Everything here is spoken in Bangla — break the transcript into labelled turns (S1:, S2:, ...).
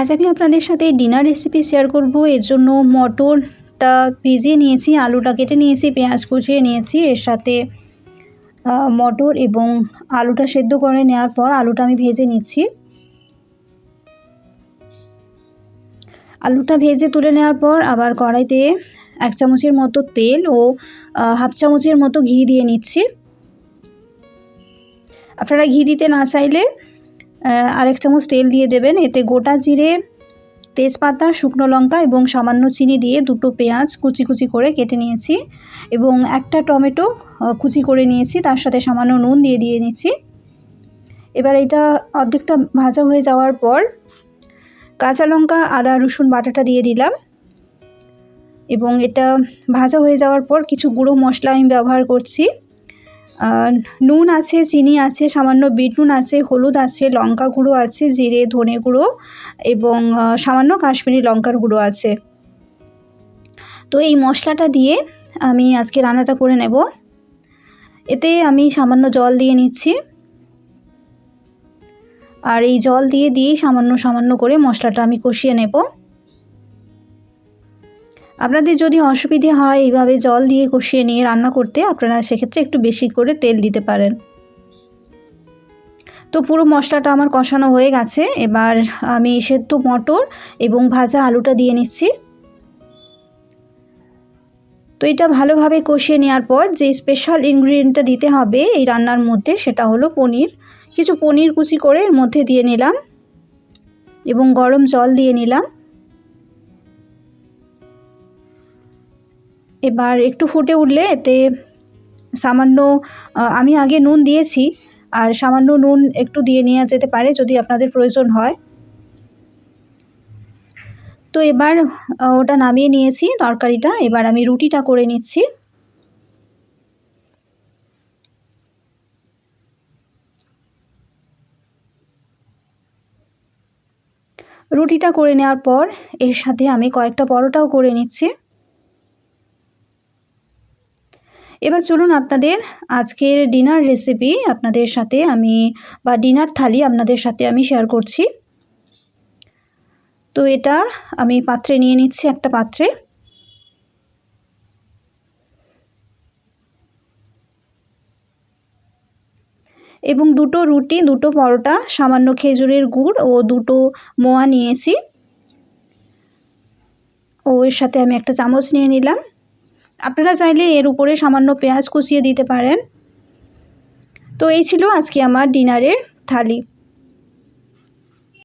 S1: আজ আমি আপনাদের সাথে ডিনার রেসিপি শেয়ার করব। এর জন্য মটরটা ভিজিয়ে নিয়েছি, আলুটা কেটে নিয়েছি, পেঁয়াজ কুচিয়ে নিয়েছি। এর সাথে মটর এবং আলুটা সেদ্ধ করে নেওয়ার পর আলুটা আমি ভেজে নিচ্ছি। আলুটা ভেজে তুলে নেওয়ার পর আবার কড়াইতে 1 চামচের মতো তেল ও হাফ চামচের মতো ঘি দিয়ে নিচ্ছি। আপনারা ঘি দিতে না চাইলে আরেক চামচ তেল দিয়ে দেবেন। এতে গোটা জিরে, তেজপাতা, শুকনো লঙ্কা এবং সামান্য চিনি দিয়ে দুটো পেঁয়াজ কুচি কুচি করে কেটে নিয়েছি এবং একটা টমেটো কুচি করে নিয়েছি, তার সাথে সামান্য নুন দিয়ে নিচ্ছি। এবার এটা অর্ধেকটা ভাজা হয়ে যাওয়ার পর কাঁচা লঙ্কা, আদা, রসুন বাটাটা দিয়ে দিলাম এবং এটা ভাজা হয়ে যাওয়ার পর কিছু গুঁড়ো মশলা আমি ব্যবহার করছি। নুন আছে, চিনি আছে, সামান্য বিট নুন আছে, হলুদ আছে, লঙ্কা গুঁড়ো আছে, জিরে ধনে গুঁড়ো এবং সামান্য কাশ্মীরি লঙ্কার গুঁড়ো আছে। তো এই মশলাটা দিয়ে আমি আজকে রান্নাটা করে নেব। এতে আমি সামান্য জল দিয়ে নিচ্ছি আর এই জল দিয়ে সামান্য করে মশলাটা আমি কষিয়ে নেব। আপনাদের যদি অসুবিধে হয় এইভাবে জল দিয়ে কষিয়ে নিয়ে রান্না করতে, আপনারা সেক্ষেত্রে একটু বেশি করে তেল দিতে পারেন। তো পুরো মশলাটা আমার কষানো হয়ে গেছে। এবার আমি সেদ্ধ মটর এবং ভাজা আলুটা দিয়ে নিচ্ছি। তো এটা ভালোভাবে কষিয়ে নেওয়ার পর যে স্পেশাল ইনগ্রিডিয়েন্টটা দিতে হবে এই রান্নার মধ্যে, সেটা হলো পনির। কিছু পনির কুচি করে এর মধ্যে দিয়ে নিলাম এবং গরম জল দিয়ে নিলাম। এবার একটু ফুটে উঠলে এতে সামান্য আমি আগে নুন দিয়েছি আর সামান্য নুন একটু দিয়ে নেওয়া যেতে পারে যদি আপনাদের প্রয়োজন হয়। তো এবার ওটা নামিয়ে নিয়েছি তরকারিটা। এবার আমি রুটিটা করে নিচ্ছি। রুটিটা করে নেওয়ার পর এর সাথে আমি কয়েকটা পরোটাও করে নিচ্ছি। এবার চলুন আপনাদের আজকের ডিনার রেসিপি আপনাদের সাথে ডিনার থালি আপনাদের সাথে আমি শেয়ার করছি। তো এটা আমি পাত্রে নিয়ে নিচ্ছি, একটা পাত্রে। এবং দুটো রুটি, দুটো পরোটা, সামান্য খেজুরের গুড় ও দুটো মোয়া নিয়েছি ও এর সাথে আমি একটা চামচ নিয়ে নিলাম। আপনারা চাইলে এর উপরে সামান্য পেঁয়াজ কুচিয়ে দিতে পারেন। তো এই ছিল আজকে আমার ডিনারের থালি।